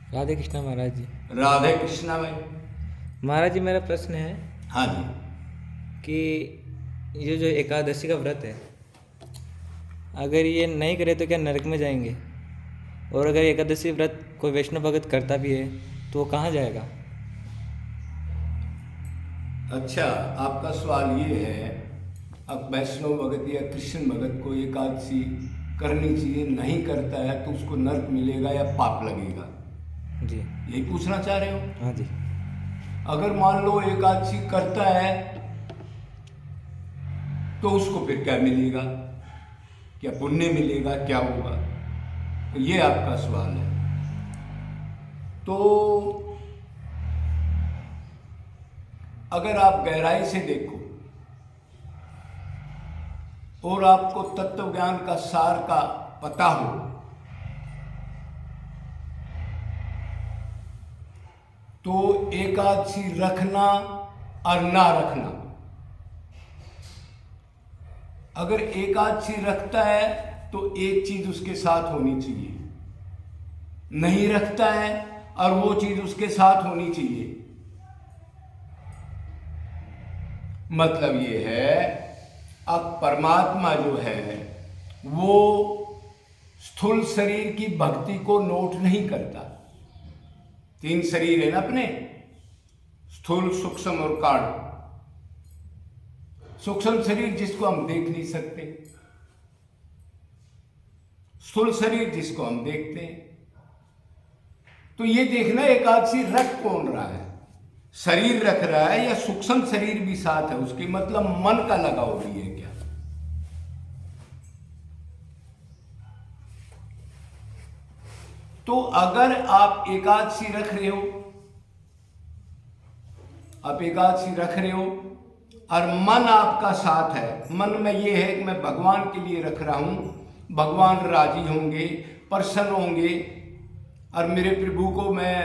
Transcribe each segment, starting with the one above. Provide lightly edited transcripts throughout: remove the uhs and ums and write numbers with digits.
राधे कृष्णा महाराज जी। राधे कृष्णा भाई। महाराज जी, मेरा प्रश्न है हाँ जी। कि ये जो एकादशी का व्रत है, अगर ये नहीं करे तो क्या नरक में जाएंगे? और अगर एकादशी व्रत कोई वैष्णव भगत करता भी है तो वो कहाँ जाएगा? अच्छा, आपका सवाल ये है, अब वैष्णव भगत या कृष्ण भगत को एकादशी करनी चाहिए, नहीं करता है तो उसको नरक मिलेगा या पाप लगेगा, जी। यही पूछना चाह रहे हो? हाँ जी। अगर मान लो एकादशी करता है तो उसको फिर क्या मिलेगा, क्या पुण्य मिलेगा, क्या होगा? तो ये आपका सवाल है। तो अगर आप गहराई से देखो और आपको तत्व ज्ञान का सार का पता हो तो एकादशी रखना और ना रखना, अगर एकादशी रखता है तो एक चीज उसके साथ होनी चाहिए, नहीं रखता है और वो चीज उसके साथ होनी चाहिए। मतलब ये है, अब परमात्मा जो है वो स्थूल शरीर की भक्ति को नोट नहीं करता। तीन शरीर है ना अपने, स्थूल, सूक्ष्म और कारण। सूक्ष्म शरीर जिसको हम देख नहीं सकते, स्थूल शरीर जिसको हम देखते हैं। तो ये देखना एकादशी रख कौन रहा है, शरीर रख रहा है या सूक्ष्म शरीर भी साथ है उसके, मतलब मन का लगाव भी है क्या? तो अगर आप एकादशी रख रहे हो, आप एकादशी रख रहे हो और मन आपका साथ है, मन में ये है कि मैं भगवान के लिए रख रहा हूं, भगवान राजी होंगे, प्रसन्न होंगे और मेरे प्रभु को मैं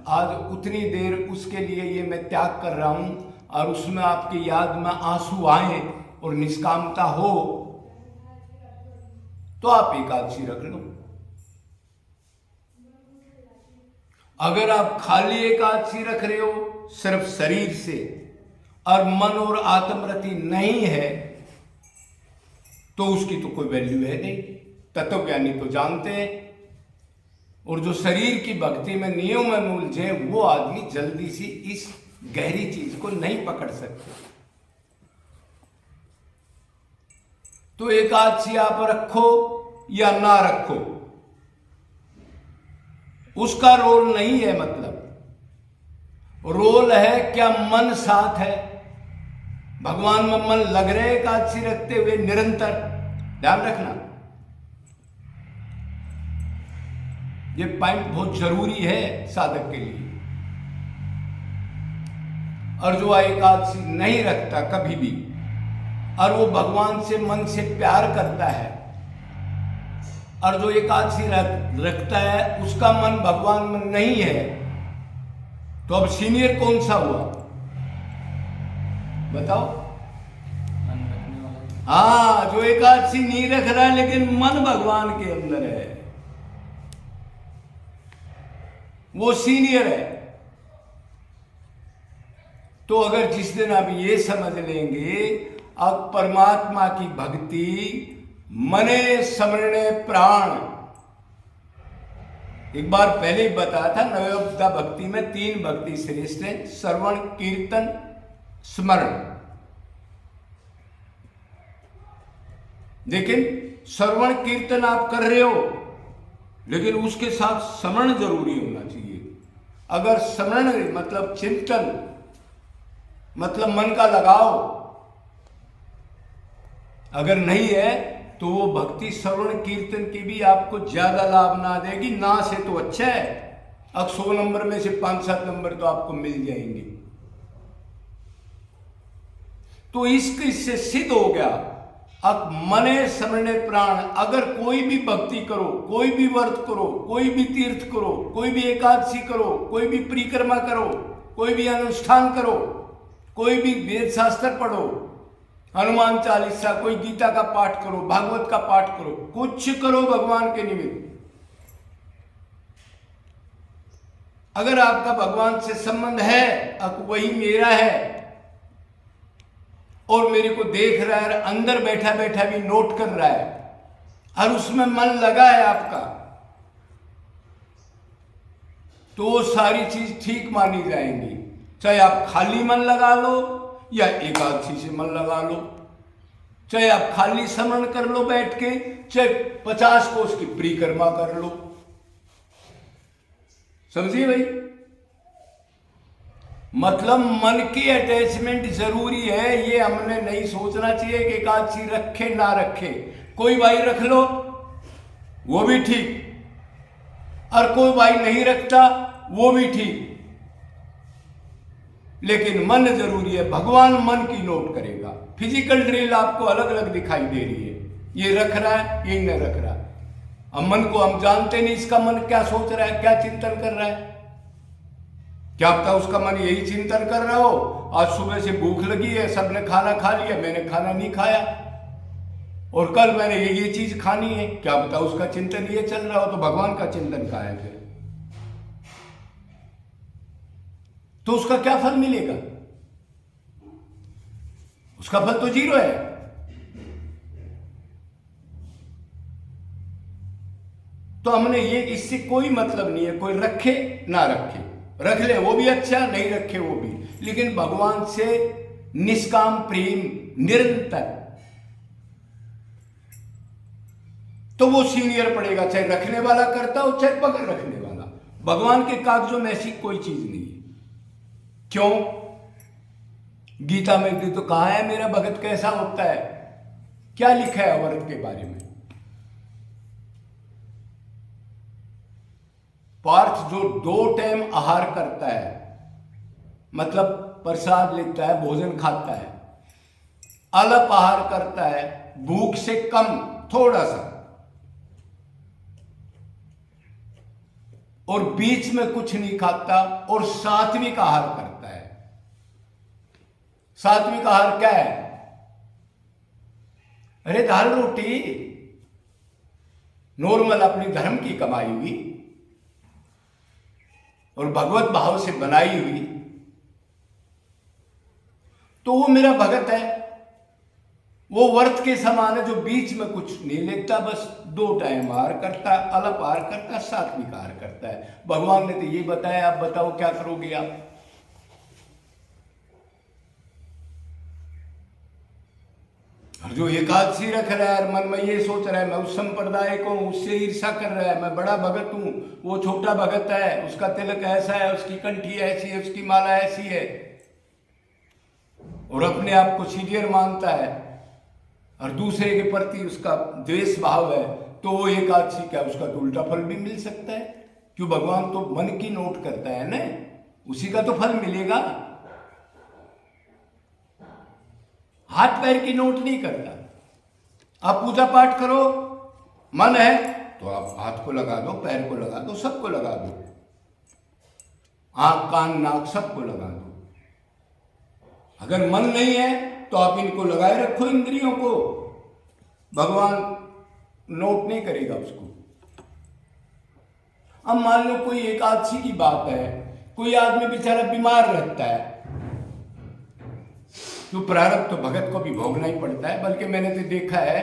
आज उतनी देर उसके लिए ये मैं त्याग कर रहा हूं और उसमें आपकी याद में आंसू आए और निष्कामता हो, तो आप एकादशी रख लो। अगर आप खाली एकादशी रख रहे हो सिर्फ शरीर से और मन और आत्मरति नहीं है तो उसकी तो कोई वैल्यू है नहीं। तत्वज्ञानी तो जानते हैं, और जो शरीर की भक्ति में नियम में उलझे वो आदमी जल्दी से इस गहरी चीज को नहीं पकड़ सकते। तो एकादशी आप रखो या ना रखो, उसका रोल नहीं है। मतलब रोल है क्या मन साथ है, भगवान में मन लग रहे एकादशी रखते हुए निरंतर। ध्यान रखना, ये पॉइंट बहुत जरूरी है साधक के लिए। और जो एकादशी नहीं रखता कभी भी और वो भगवान से मन से प्यार करता है, और जो एकादशी रखता है उसका मन भगवान में नहीं है, तो अब सीनियर कौन सा हुआ बताओ? हाँ, जो एकादशी नहीं रख रहा है लेकिन मन भगवान के अंदर है, वो सीनियर है। तो अगर जिस दिन आप ये समझ लेंगे अब परमात्मा की भक्ति मने समरणे प्राण, एक बार पहले ही बताया था नवयोगिता भक्ति में तीन भक्ति श्रेष्ठ है, श्रवण, कीर्तन, स्मरण। लेकिन श्रवण कीर्तन आप कर रहे हो लेकिन उसके साथ स्मरण जरूरी होना चाहिए। अगर स्मरण मतलब चिंतन, मतलब मन का लगाव अगर नहीं है तो वो भक्ति श्रवण कीर्तन की भी आपको ज्यादा लाभ ना देगी। ना से तो अच्छा है, अब 100 नंबर में से 5-7 नंबर तो आपको मिल जाएंगे। तो इससे सिद्ध हो गया अब मने समरणे प्राण। अगर कोई भी भक्ति करो, कोई भी व्रत करो, कोई भी तीर्थ करो, कोई भी एकादशी करो, कोई भी परिक्रमा करो, कोई भी अनुष्ठान करो, कोई भी वेद शास्त्र पढ़ो, हनुमान चालीसा, कोई गीता का पाठ करो, भागवत का पाठ करो, कुछ करो भगवान के निमित्त, अगर आपका भगवान से संबंध है, अब वही मेरा है और मेरे को देख रहा है, अंदर बैठा बैठा भी नोट कर रहा है और उसमें मन लगा है आपका, तो वो सारी चीज ठीक मानी जाएंगी। चाहे आप खाली मन लगा लो या एकादशी से मन लगा लो, चाहे आप खाली स्मरण कर लो बैठ के, चाहे 50 कोस की परिक्रमा कर लो। समझिए भाई, मतलब मन की अटैचमेंट जरूरी है। ये हमने नहीं सोचना चाहिए कि एकादशी रखे ना रखे, कोई भाई रख लो वो भी ठीक, और कोई भाई नहीं रखता वो भी ठीक, लेकिन मन जरूरी है। भगवान मन की नोट करेगा। फिजिकल ड्रिल आपको अलग अलग दिखाई दे रही है, ये रख रहा है ये नहीं रख रहा। अब मन को हम जानते नहीं, इसका मन क्या सोच रहा है, क्या चिंतन कर रहा है। क्या पता उसका मन यही चिंतन कर रहा हो, आज सुबह से भूख लगी है, सबने खाना खा लिया, मैंने खाना नहीं खाया, और कल मैंने ये चीज खानी है। क्या पता उसका चिंतन ये चल रहा हो, तो भगवान का चिंतन कहाँ है फिर? तो उसका क्या फल मिलेगा? उसका फल तो 0 है। तो हमने ये, इससे कोई मतलब नहीं है, कोई रखे ना रखे, रख ले वो भी अच्छा, नहीं रखे वो भी, लेकिन भगवान से निष्काम प्रेम निरंतर, तो वो सीनियर पड़ेगा, चाहे रखने वाला करता हो चाहे बगैर रखने वाला। भगवान के कागजों में ऐसी कोई चीज नहीं है। क्यों? गीता में भी तो कहा है मेरा भगत कैसा होता है, क्या लिखा है औरत के बारे में? पार्थ जो 2 टाइम आहार करता है, मतलब प्रसाद लेता है, भोजन खाता है, अल्प आहार करता है, भूख से कम थोड़ा सा, और बीच में कुछ नहीं खाता, और सात्विक आहार करता है। सात्विक आहार क्या है? अरे दाल रोटी, नॉर्मल अपनी धर्म की कमाई हुई और भगवत भाव से बनाई हुई, तो वो मेरा भगत है। वो व्रत के समान है जो बीच में कुछ नहीं लेता, बस 2 टाइम आहार करता है, अल्प आहार करता है, सात्विक आहार करता है। भगवान ने तो ये बताया, आप बताओ क्या करोगे आप? और जो एकादशी रख रहा है, मन में ये सोच रहा है मैं उस संप्रदाय को हूं, उससे ईर्षा कर रहा है, मैं बड़ा भगत हूं, वो छोटा भगत है, उसका तिलक ऐसा है, उसकी कंठी ऐसी है, उसकी माला ऐसी है, और अपने आप को सीनियर मानता है और दूसरे के प्रति उसका द्वेष भाव है, तो वो एकादशी क्या, उसका तो उल्टा फल भी मिल सकता है। क्यों? भगवान तो मन की नोट करता है ना, उसी का तो फल मिलेगा, हाथ पैर की नोट नहीं करता। आप पूजा पाठ करो, मन है तो आप हाथ को लगा दो, पैर को लगा दो, सबको लगा दो, आंख कान नाक सबको लगा दो। अगर मन नहीं है तो आप इनको लगाए रखो, इंद्रियों को, भगवान नोट नहीं करेगा उसको। अब मान लो कोई एकादशी की बात है, कोई आदमी बेचारा बीमार रहता है, तो प्रारब्ध तो भगत को भी भोगना ही पड़ता है। बल्कि मैंने तो देखा है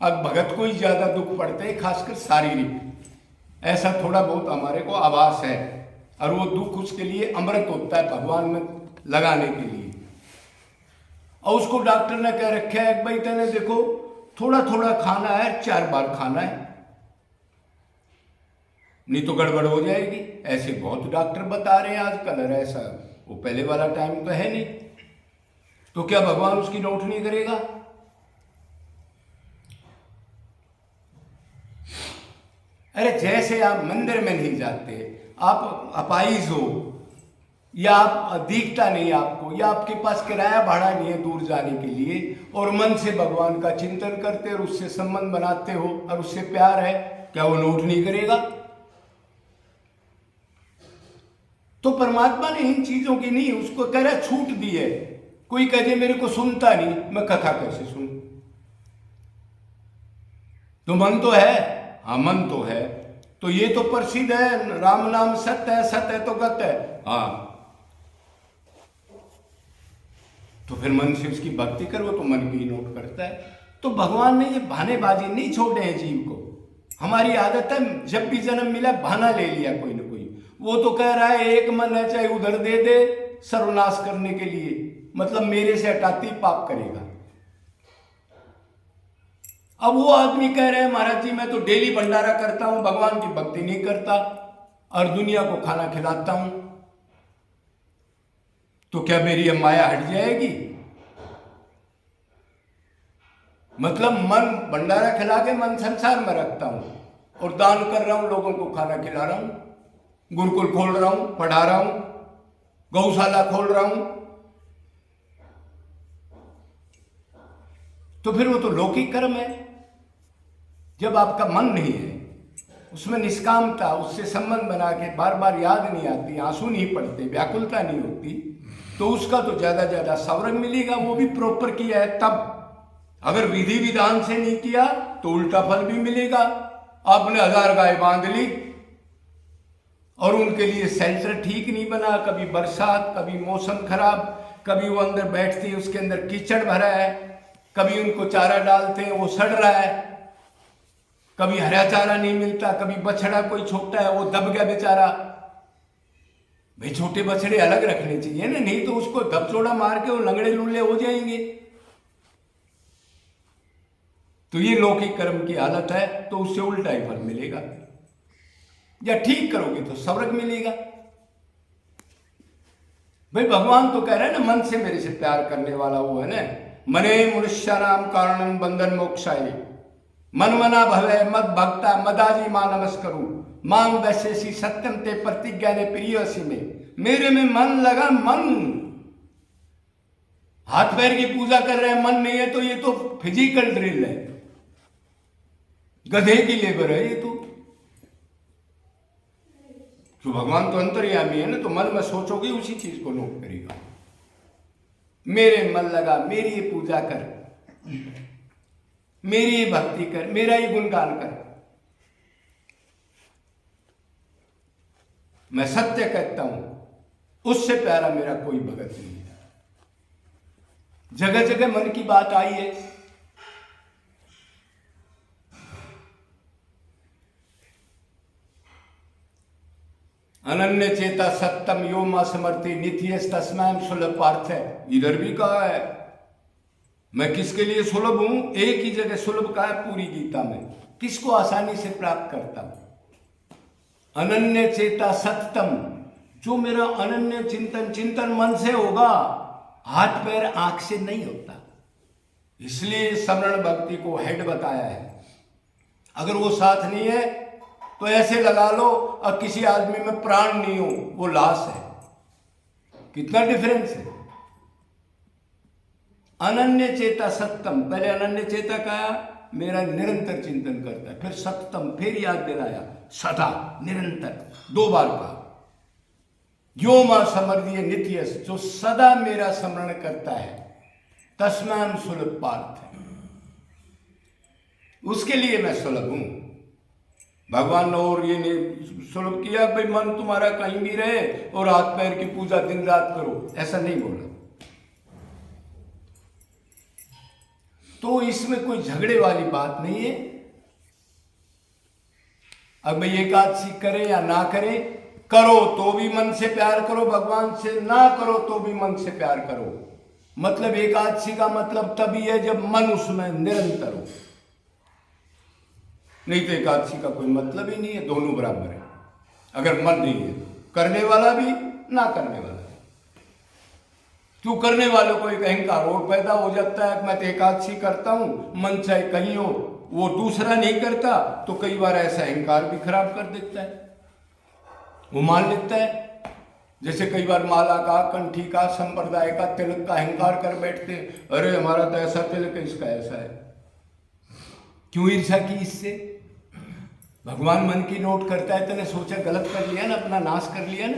अब भगत को ही ज्यादा दुख पड़ता है, खासकर शारीरिक, ऐसा थोड़ा बहुत हमारे को आभास है, और वो दुख उसके लिए अमृत होता है भगवान में लगाने के लिए। और उसको डॉक्टर ने कह रखा है भाई तेने देखो थोड़ा थोड़ा खाना है, 4 बार खाना है, नहीं तो गड़बड़ हो जाएगी। ऐसे बहुत डॉक्टर बता रहे हैं आजकल, और ऐसा वो पहले वाला टाइम तो है नहीं। तो क्या भगवान उसकी नोट नहीं करेगा? अरे जैसे आप मंदिर में नहीं जाते, आप अपाइज हो, या आप दिखता नहीं आपको, या आपके पास किराया भाड़ा नहीं है दूर जाने के लिए, और मन से भगवान का चिंतन करते और उससे संबंध बनाते हो और उससे प्यार है, क्या वो नोट नहीं करेगा? तो परमात्मा ने इन चीजों की नहीं, उसको कह रहा छूट दी है। कोई कहे मेरे को सुनता नहीं, मैं कथा कैसे सुनूं? तो मन तो है, हाँ मन तो है, तो ये तो प्रसिद्ध है, राम नाम सत्य है, सत्य है तो गत है। हाँ, तो फिर मन से उसकी भक्ति करो तो मन भी नोट करता है। तो भगवान ने ये बहानेबाजी नहीं छोड़े हैं जीव को। हमारी आदत है, जब भी जन्म मिला बहाना ले लिया कोई ना कोई। वो तो कह रहा है एक मन है, चाहे उधर दे दे सर्वनाश करने के लिए, मतलब मेरे से हटाती पाप करेगा। अब वो आदमी कह रहे हैं महाराज जी मैं तो डेली भंडारा करता हूं, भगवान की भक्ति नहीं करता और दुनिया को खाना खिलाता हूं, तो क्या मेरी अब माया हट जाएगी? मतलब मन भंडारा खिला के मन संसार में रखता हूं और दान कर रहा हूं, लोगों को खाना खिला रहा हूं, गुरुकुल खोल रहा हूं, पढ़ा रहा हूं, गौशाला खोल रहा हूं, तो फिर वो तो लौकिक कर्म है। जब आपका मन नहीं है, उसमें निष्कामता, उससे संबंध बना के बार बार याद नहीं आती, आंसू नहीं पड़ते, व्याकुलता नहीं होती, तो उसका तो ज्यादा ज्यादा सौरभ मिलेगा, वो भी प्रॉपर किया है तब। अगर विधि विधान से नहीं किया तो उल्टा फल भी मिलेगा। आपने 1000 गाय बांध ली और उनके लिए शेल्टर ठीक नहीं बना, कभी बरसात, कभी मौसम खराब, कभी वो अंदर बैठती है उसके अंदर कीचड़ भरा है, कभी उनको चारा डालते हैं वो सड़ रहा है, कभी हरा चारा नहीं मिलता, कभी बछड़ा कोई छोटा है वो दब गया बेचारा। भाई छोटे बछड़े अलग रखने चाहिए ना, नहीं तो उसको दबचोड़ा मार के वो लंगड़े लुल्ले हो जाएंगे। तो ये लौकिक कर्म की हालत है, तो उससे उल्टा ही फल मिलेगा। या ठीक करोगे तो स्वर्ग मिलेगा। भाई भगवान तो कह रहे हैं ना, मन से मेरे से प्यार करने वाला वो है ना, मने मनुष्यानाम कारणं बंधन मोक्षाय मन मना भवे मद भक्ता मदाजी मां नमस्करू मांग वैसे सत्यम ते प्रतिज्ञा ने प्रियसी में। मेरे में मन लगा, मन हाथ पैर की पूजा कर रहे हैं, मन नहीं है तो ये तो फिजिकल ड्रिल है, गधे की लेबर है ये तो। तो भगवान तो अंतर्यामी है ना, तो मन में सोचोगे उसी चीज को नोट करेगा। मेरे मन लगा, मेरी ये पूजा कर, मेरी ये भक्ति कर, मेरा ये गुणगान कर। मैं सत्य कहता हूं, उससे प्यारा मेरा कोई भगत नहीं है। जगह जगह मन की बात आई है। अनन्य चेता सत्यम यो मा समर्थी नित्यस तस्मैम सुलभ पार्थ है, इधर भी कहा है। मैं किसके लिए सुलभ हूं? एक ही जगह सुलभ कहा है पूरी गीता में, किसको आसानी से प्राप्त करता हूं। अनन्य चेता सत्यम, जो मेरा अनन्य चिंतन, चिंतन मन से होगा, हाथ पैर आंख से नहीं होता। इसलिए समरण भक्ति को हेड बताया है। अगर वो साथ नहीं है तो ऐसे लगा लो और किसी आदमी में प्राण नहीं हो, वो लाश है। कितना डिफरेंस है। अनन्य चेता सत्यम, पहले अनन्य चेता कहा, मेरा निरंतर चिंतन करता है, फिर सत्यम, फिर याद दिलाया, सदा निरंतर, 2 बार कहा। यो मां समर्दीय नित्यस, जो सदा मेरा स्मरण करता है, तस्मैम सुलभ पार्थ, उसके लिए मैं सुलभ हूं। भगवान ने और ये सुलभ किया भाई मन तुम्हारा कहीं भी रहे और हाथ पैर की पूजा दिन रात करो, ऐसा नहीं बोला। तो इसमें कोई झगड़े वाली बात नहीं है। अब भाई एकादशी करे या ना करे, करो तो भी मन से प्यार करो भगवान से, ना करो तो भी मन से प्यार करो। मतलब एकादशी का मतलब तभी है जब मन उसमें निरंतर हो, नहीं तो एकादशी का कोई मतलब ही नहीं है। दोनों बराबर है। अगर मन नहीं है, करने वाला भी ना करने वाला भी। क्यों करने वालों को एक अहंकार और पैदा हो जाता है, मैं तो एकादशी करता हूं, मन चाहे कहीं हो, वो दूसरा नहीं करता, तो कई बार ऐसा अहंकार भी खराब कर देता है। वो मान लेता है, जैसे कई बार माला का, कंठी का, संप्रदाय का, तिलक का अहंकार कर बैठते, अरे हमारा तो ऐसा तिलक है, इसका ऐसा है। क्यों ईर्ष्या की इससे? भगवान मन की नोट करता है, तूने सोचा गलत कर लिया ना, अपना नाश कर लिया ना।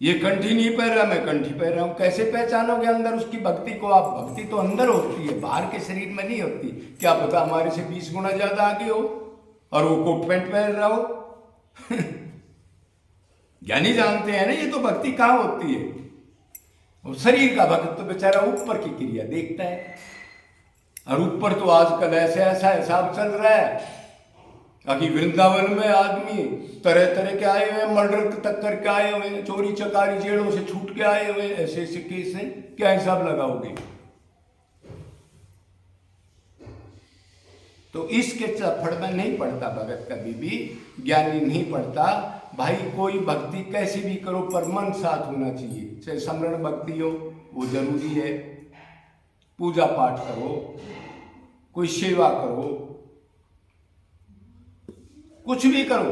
ये कंठी नहीं पहन रहा, मैं कंठी पहन रहा हूं। कैसे पहचानोगे अंदर उसकी भक्ति को आप? भक्ति तो अंदर होती है, बाहर के शरीर में नहीं होती। क्या पता हमारे से 20 गुना ज्यादा आगे हो। और वो कोट पैंट पहन रहा हो। ज्ञानी जानते हैं ना ये तो भक्ति कहाँ होती है। और शरीर का भक्त तो बेचारा ऊपर की क्रिया देखता है, और ऊपर तो आजकल ऐसा हिसाब चल रहा है कि वृंदावन में आदमी तरह तरह के आए हुए, मर्डर तक करके आए हुए, चोरी चकारी जेलों से छूट के आए हुए, ऐसे ऐसे केस हैं। क्या हिसाब लगाओगे? तो इसके चफड़ में नहीं पड़ता भगत कभी भी, ज्ञानी नहीं पड़ता भाई। कोई भक्ति कैसी भी करो पर मन साथ होना चाहिए। चाहे समरण भक्ति हो वो जरूरी है, पूजा पाठ करो, कोई सेवा करो, कुछ भी करो।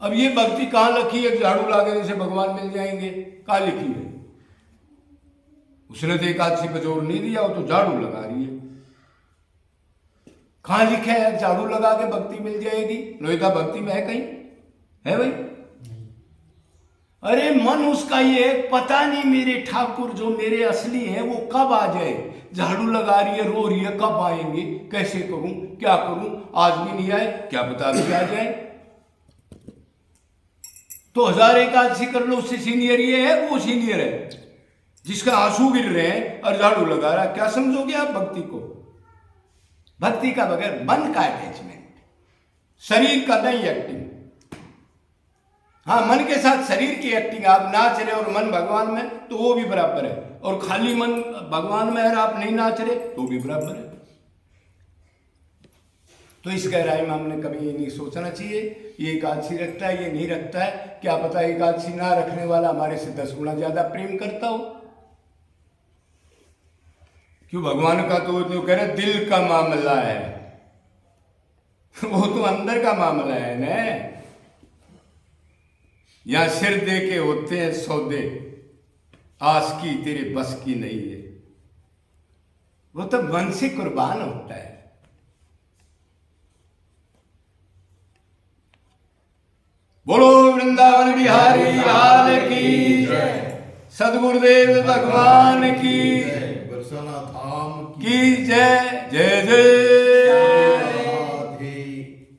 अब ये भक्ति कहाँ लिखी है झाड़ू लगाने से भगवान मिल जाएंगे? कहाँ लिखी है? उसने तो एकादशी पे जोर नहीं दिया, वो तो झाड़ू लगा रही है। कहाँ लिखा है झाड़ू लगा के भक्ति मिल जाएगी? लोहिता भक्ति में है कहीं? है भाई? अरे मन उसका ये पता नहीं मेरे ठाकुर जो मेरे असली हैं वो कब आ जाए। झाड़ू लगा रही है, रो रही है, कब आएंगे, कैसे करूं, क्या करूं, आज भी नहीं आए, क्या पता अभी आ जाए। तो 1000 एकादशी कर लो, उससे सीनियर ये है, वो सीनियर है जिसका आंसू गिर रहे हैं और झाड़ू लगा रहा है। क्या समझोगे आप भक्ति को? भक्ति का बगैर मन का अटैचमेंट, शरीर का नहीं एक्टिंग। हाँ, मन के साथ शरीर की एक्टिंग, आप नाच रहे और मन भगवान में तो वो भी बराबर है, और खाली मन भगवान में है आप नहीं नाच रहे तो भी बराबर है। तो इस गहराई में हमने कभी ये नहीं सोचना चाहिए ये एकादशी रखता है ये नहीं रखता है। क्या पता एकादशी ना रखने वाला हमारे से 10 गुना ज्यादा प्रेम करता हो। क्यों? भगवान का तो जो कह रहे दिल का मामला है, वो तो अंदर का मामला है ना। या सिर दे के होते हैं सौदे, आस की तेरे बस की नहीं है। वो तो मन से कुर्बान होता है। बोलो वृंदावन बिहारी लाल की जय, सदगुरुदेव भगवान की बरसाना धाम की जय। जय जय